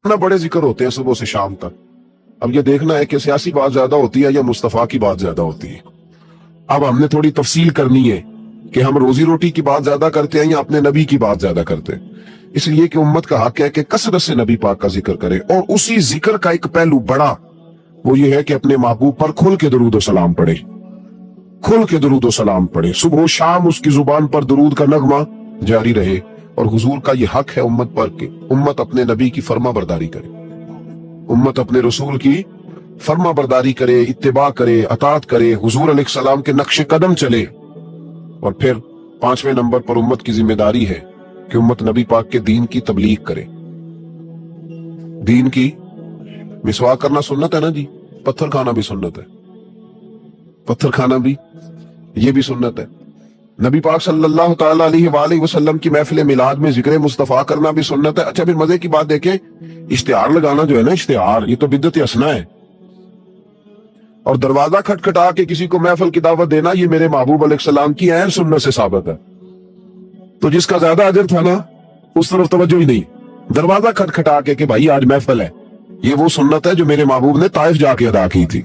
ना बड़े जिक्र होते हैं सुबह से शाम तक। अब ये देखना है कि सियासी बात ज्यादा होती है या मुस्तफा की बात ज्यादा होती है। अब हमने थोड़ी तफसील करनी है कि हम रोजी रोटी की बात ज्यादा करते हैं या अपने नबी की बात ज्यादा करते हैं। इसलिए कि उम्मत का हक है कि कसरत से नबी पाक का जिक्र करे, और उसी जिक्र का एक पहलू बड़ा वो ये है कि अपने महबूब पर खुल के दरूद और सलाम पढ़े, खुल के दरूद और सलाम पढ़े। सुबह शाम उसकी जुबान पर दरूद का नगमा जारी रहे। और हुजूर का ये हक है उम्मत पर कि उम्मत अपने नबी की फर्मा बरदारी करे, उम्मत अपने रसूल की फर्मा बरदारी करे, इत्तिबा करे, अतात करे, हुजूर अलैहिस्सलाम के नक्शे कदम चले। और फिर 5वें नंबर पर उम्मत की जिम्मेदारी है कि उम्मत नबी पाक के दीन की तबलीग करे। दीन की मिसवाक करना सुन्नत है ना जी, पत्थर खाना भी सुन्नत है, पत्थर खाना भी ये भी सुन्नत है। नबी पाक सल्लल्लाहु ताला अलैहि वसल्लम की महफिल मिलाद में जिक्र मुस्तफा करना भी सुन्नत है। अच्छा, फिर मजे की बात देखें, इश्तिहार लगाना जो है ना, इश्तिहार ये तो बिद्दत हसना है। और दरवाजा खटखटा के किसी को महफिल की दावत देना, ये मेरे महबूब अलैहिस्सलाम की ऐन सुन्नत से साबित है। तो जिसका ज्यादा अजर था ना, उस तरफ तवज्जो ही नहीं। दरवाजा खटखटा के कि भाई आज महफिल है, ये वो सुन्नत है जो मेरे महबूब ने ताइफ जाके अदा की थी।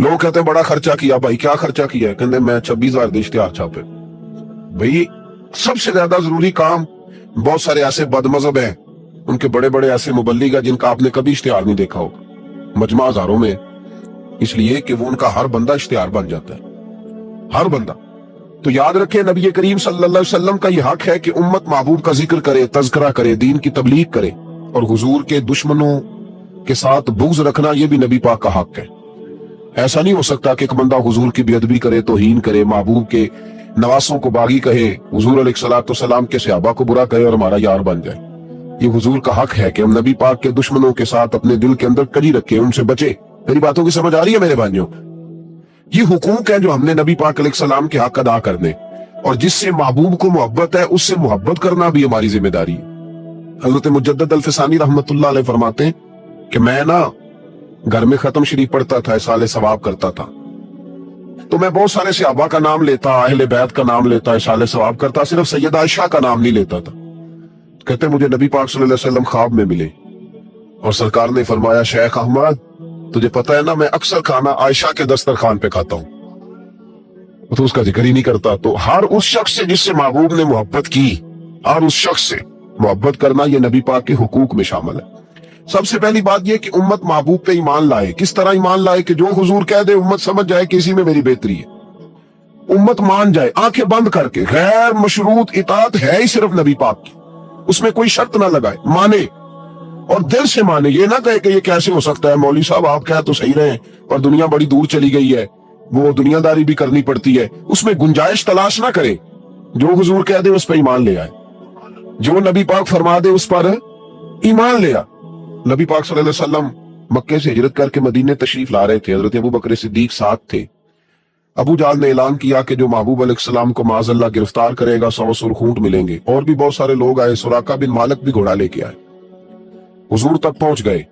लोग कहते हैं बड़ा खर्चा किया। भाई क्या खर्चा किया? कहते मैं 26,000 इश्तिहार छापे। भाई सबसे ज्यादा जरूरी काम, बहुत सारे ऐसे बदमजहब हैं, उनके बड़े बड़े ऐसे मुबल्लिग हैं जिनका आपने कभी इश्तिहार नहीं देखा हो, मजमा हजारों में, इसलिए कि वो उनका हर बंदा इश्तिहार बन जाता है, हर बंदा। तो याद रखें, नबी करीम सल्लल्लाहु अलैहि वसल्लम का यह हक है कि उम्मत महबूब का जिक्र करे, तज़किरा करे, दीन की तबलीग करे। और हुजूर के दुश्मनों के साथ बुग़्ज़ रखना, यह भी नबी पाक का हक है। ऐसा नहीं हो सकता कि एक बंदा हुजूर की बेअदबी करे, तौहीन करे, महबूब के नवासों को बागी कहे, हुजूर अलैहिस्सलाम के सहाबा को बुरा कहे और हमारा यार बन जाए। ये हुजूर का हक है कि हम नबी पाक के दुश्मनों के साथ अपने दिल के अंदर कड़ी रखें, उनसे बचे। मेरी बातों की समझ आ रही है मेरे भाइयों? ये हुकूक है जो हमने नबी पाक अलैहिस्सलाम के हक अदा करने, और जिससे महबूब को मोहब्बत है उससे मोहब्बत करना भी हमारी जिम्मेदारी है। हजरत मुजद्दद अल-फिसानी रहमतुल्लाह अलैह फरमाते हैं कि मैं ना घर में खत्म शरीफ पढ़ता था, साले सवाब करता था, तो मैं बहुत सारे सहाबा का नाम लेता, अहले बैत का नाम लेता, साले सवाब करता, सिर्फ सैयदा आयशा का नाम नहीं लेता था। कहते मुझे नबी पाक सल्लल्लाहु अलैहि वसल्लम ख्वाब में मिले और सरकार ने फरमाया, शेख अहमद तुझे पता है ना मैं अक्सर खाना आयशा के दस्तरखान पे खाता हूं। तो उसका जिक्र ही नहीं करता। तो हर उस शख्स से जिससे महबूब ने मोहब्बत की, हर उस शख्स से मोहब्बत करना ये नबी पाक के हुकूक में शामिल है। सबसे पहली बात यह कि उम्मत महबूब पे ईमान लाए। किस तरह ईमान लाए कि जो हुजूर कह दे उम्मत समझ जाए कि इसी में मेरी बेहतरी है, उम्मत मान जाए, आंखें बंद करके। गैर मशरूत इताअत है ही सिर्फ नबी पाक की, उसमें कोई शर्त ना लगाए, माने और दिल से माने। ये ना कहे कि ये कैसे हो सकता है, मौलवी साहब आप कह तो सही रहे पर दुनिया बड़ी दूर चली गई है, वो दुनियादारी भी करनी पड़ती है, उसमें गुंजाइश तलाश ना करे। जो हुजूर कह दे उस पर ईमान ले आए, जो नबी पाक फरमा दे उस पर ईमान ले आ। नबी पाक सल्लल्लाहु अलैहि वसल्लम मक्के से हिजरत करके मदीने तशरीफ ला रहे थे। हजरत अबू बकर सिद्दीक साथ थे। अबू जाल ने ऐलान किया कि जो महबूब अलैहिस्सलाम को माज़अल्लाह गिरफ्तार करेगा 100 सुरखूंट मिलेंगे। और भी बहुत सारे लोग आए, सुराका बिन मालिक भी घोड़ा लेके आए, हुजूर तक पहुंच गए।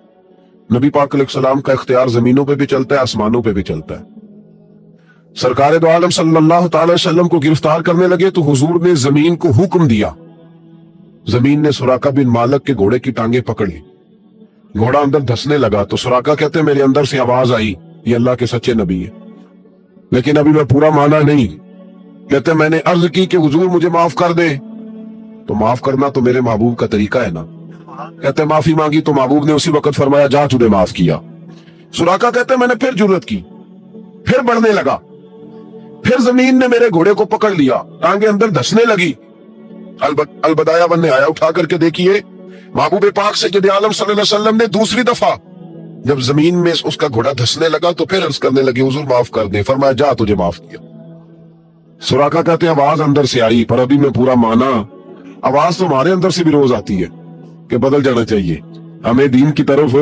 नबी पाक अलैहिस्सलाम का इख्तियार जमीनों पे भी चलता है, आसमानों पे भी चलता है। सरकार दो आलम सल्लल्लाहु अलैहि वसल्लम को गिरफ्तार करने लगे तो हुजूर ने जमीन को हुक्म दिया, जमीन ने सुराका बिन मालिक के घोड़े की टांगे पकड़ ली, घोड़ा अंदर धंसने लगा। तो सुराका कहते मेरे अंदर से आवाज आई, ये अल्लाह के सच्चे नबी है, लेकिन अभी मैं पूरा माना नहीं। कहते मैंने अर्ज की कि हुजूर मुझे माफ कर दे, तो माफ करना तो मेरे महबूब का तरीका है ना। कहते माफी मांगी तो महबूब ने उसी वक्त फरमाया जा तुझे माफ किया। सुराका कहते मैंने फिर जुर्रत की, फिर बढ़ने लगा, फिर जमीन ने मेरे घोड़े को पकड़ लिया, टांगे अंदर धंसने लगी। अलबदाया बन ने आया, उठा करके देखिए महबूब पाक सय्यद आलम सल्लल्लाहु अलैहि वसल्लम ने दूसरी दफा जब जमीन में उसका घोड़ा धंसने लगा तो फिर अर्ज करने लगे हुजूर माफ कर दे। फरमाया जा तुझे माफ किया। सुराका कहते आवाज अंदर से आई पर अभी मैं पूरा माना। आवाज तो हमारे अंदर से भी रोज आती है कि बदल जाना चाहिए, हमें दीन की तरफ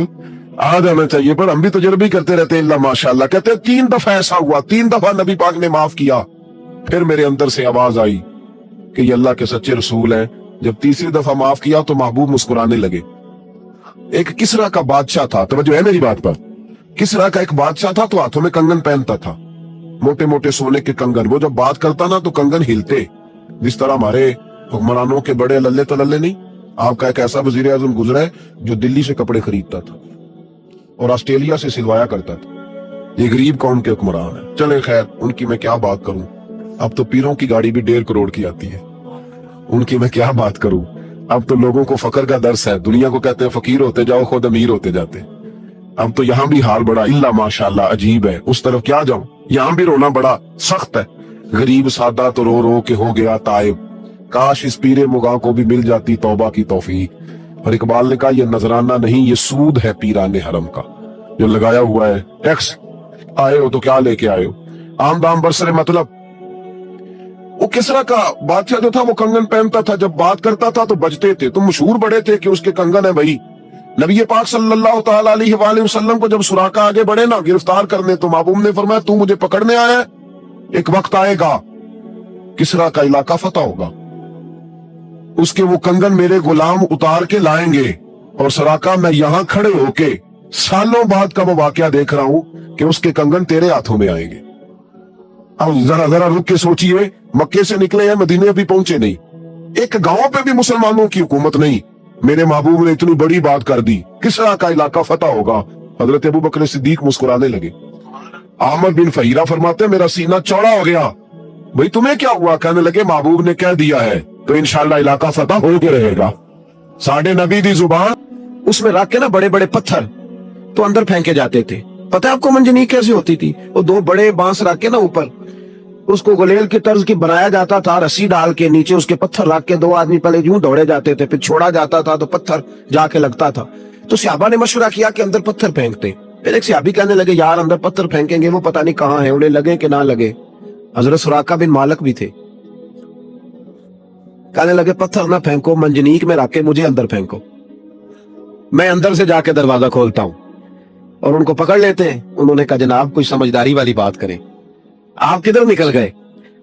आ जाना चाहिए, पर हम भी तजर्बे करते रहते हैं। अल्लाह माशाअल्लाह। कहते 3 दफा ऐसा हुआ, 3 दफा नबी पाक ने माफ किया, फिर मेरे अंदर से आवाज आई कि ये अल्लाह के सच्चे रसूल हैं। जब तीसरी दफा माफ किया तो महबूब मुस्कुराने लगे। एक किसरा का बादशाह था, तवज्जो है मेरी बात पर, किसरा का एक बादशाह था तो हाथों में कंगन पहनता था, मोटे मोटे सोने के कंगन। वो जब बात करता ना तो कंगन हिलते, जिस तरह हमारे हुक्मरानों के बड़े लल्ले तलल्ले नहीं, آپ کا ایک ایسا وزیر اعظم گزرا ہے جو دلی سے کپڑے خریدتا تھا اور آسٹریلیا سے سلوایا کرتا تھا. یہ غریب قوم کے حکمران ہیں. چلے خیر، ان کی میں کیا بات کروں. اب تو پیروں کی گاڑی بھی 1.5 کروڑ کی آتی ہے. ان کی میں کیا بات کروں. اب تو لوگوں کو فقر کا درس ہے. دنیا کو کہتے ہیں فقیر ہوتے جاؤ، خود امیر ہوتے جاتے. اب تو یہاں بھی حال بڑا اللہ ماشاءاللہ عجیب ہے. اس طرف کیا جاؤں، یہاں بھی رونا بڑا سخت ہے. غریب سادہ تو رو رو کے ہو گیا تائب. کاش اس پیر مغاں کو بھی مل جاتی توبہ کی توفیق. اور اقبال نے کہا یہ نذرانہ نہیں، یہ سود ہے پیران حرم کا جو لگایا ہوا ہے. ٹیکس آئے ہو تو کیا لے کے آئے ہو. عام دام برسر مطلب. وہ کسرا کا بادشاہ جو تھا وہ کنگن پہنتا تھا، جب بات کرتا تھا تو بجتے تھے. تو مشہور بڑے تھے کہ اس کے کنگن ہے بھائی. نبی پاک صلی اللہ تعالی علیہ وآلہ وسلم کو جب سراقہ آگے بڑھے نا گرفتار کرنے، تو محبوب نے فرمایا تو مجھے پکڑنے آیا ہے، ایک وقت آئے گا کسرا کا علاقہ فتح ہوگا، اس کے وہ کنگن میرے غلام اتار کے لائیں گے، اور سراقہ میں یہاں کھڑے ہو کے سالوں بعد کا وہ واقعہ دیکھ رہا ہوں کہ اس کے کنگن تیرے ہاتھوں میں آئیں گے. اب ذرا رک کے سوچئے، مکے سے نکلے ہیں، مدینے ابھی پہنچے نہیں، ایک گاؤں پہ بھی مسلمانوں کی حکومت نہیں. میرے محبوب نے اتنی بڑی بات کر دی، کسرا کا علاقہ فتح ہوگا. حضرت ابو بکر صدیق مسکرانے لگے. عامر بن فہیرہ فرماتے ہیں میرا سینہ چوڑا ہو گیا. بھئی تمہیں کیا ہوا؟ کہنے لگے محبوب نے کہہ دیا ہے تو انشاءاللہ علاقہ فتح ہو کے رہے گا. ساڑھے نبی دی زبان. اس میں رکھ کے نا بڑے بڑے پتھر تو اندر پھینکے جاتے تھے. پتہ ہے آپ کو منجنیق کیسے ہوتی تھی؟ وہ 2 بڑے بانس رکھ کے نا اوپر اس کو گلیل کی طرز کی بنایا جاتا تھا، رسی ڈال کے نیچے اس کے پتھر رکھ کے 2 آدمی پہلے یوں دوڑے جاتے تھے، پھر چھوڑا جاتا تھا تو پتھر جا کے لگتا تھا. تو صحابہ نے مشورہ کیا کہ اندر پتھر پھینکتے. پھر ایک صحابی کہنے لگے یار اندر پتھر پھینکیں گے وہ پتہ نہیں کہاں ہے، انہیں لگے کہ نہ لگے. حضرت سراقہ بن مالک بھی تھے. کہنے لگے پتھر نہ پھینکو، منجنیق میں رکھ کے مجھے اندر پھینکو، میں اندر سے جا کے دروازہ کھولتا ہوں. اور ان کو پکڑ لیتے ہیں. انہوں نے کہا جناب کوئی سمجھداری والی بات کریں. آپ کدھر نکل گئے؟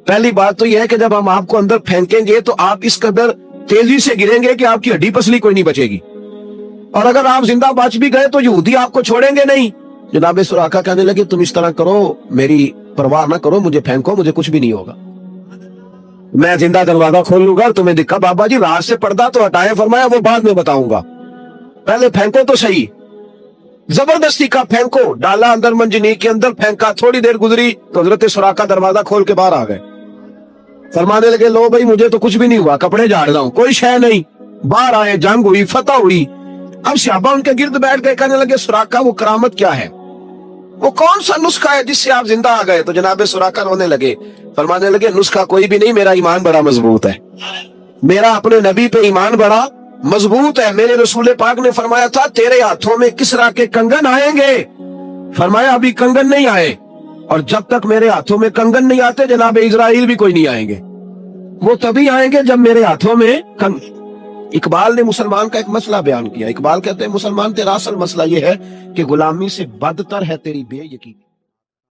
پہلی بات تو یہ ہے کہ جب ہم آپ کو اندر پھینکیں گے تو آپ اس قدر تیزی سے گریں گے کہ آپ کی ہڈی پسلی کوئی نہیں بچے گی، اور اگر آپ زندہ بچ بھی گئے تو یہودی آپ کو چھوڑیں گے نہیں. جناب سراقہ کہنے لگے تم اس طرح کرو، میری پرواہ نہ کرو، مجھے پھینکو، مجھے کچھ بھی نہیں ہوگا، میں زندہ دروازہ کھول لوں گا. تمہیں دکھا بابا جی راز سے پردہ تو ہٹائے، فرمایا وہ بعد میں بتاؤں گا، پہلے پھینکو تو صحیح. زبردستی کا پھینکو، ڈالا اندر منجنیق کے اندر، پھینکا. تھوڑی دیر گزری تو حضرت سراقہ دروازہ کھول کے باہر آ گئے. فرمانے لگے لو بھائی مجھے تو کچھ بھی نہیں ہوا، کپڑے جھاڑ رہا ہوں، کوئی شے نہیں. باہر آئے، جنگ ہوئی، فتح ہوئی. اب صحابہ ان کے گرد بیٹھ گئے، کہنے لگے سراقہ وہ کرامت کیا ہے، وہ کون سا نسخہ ہے جس سے آپ زندہ آ گئے؟ تو جناب سراقہ رونے لگے. فرمانے لگے نسخہ کوئی بھی نہیں، میرا ایمان بڑا مضبوط ہے، میرا اپنے نبی پہ ایمان بڑا مضبوط ہے. میرے رسول پاک نے فرمایا تھا تیرے ہاتھوں میں کسرا کے کنگن آئیں گے. فرمایا ابھی کنگن نہیں آئے، اور جب تک میرے ہاتھوں میں کنگن نہیں آتے جناب اسرائیل بھی کوئی نہیں آئیں گے. وہ تبھی آئیں گے جب میرے ہاتھوں میں اقبال نے مسلمان کا ایک مسئلہ بیان کیا. اقبال کہتے ہیں مسلمان تیرا اصل مسئلہ یہ ہے کہ غلامی سے بدتر ہے تیری بے یقینی.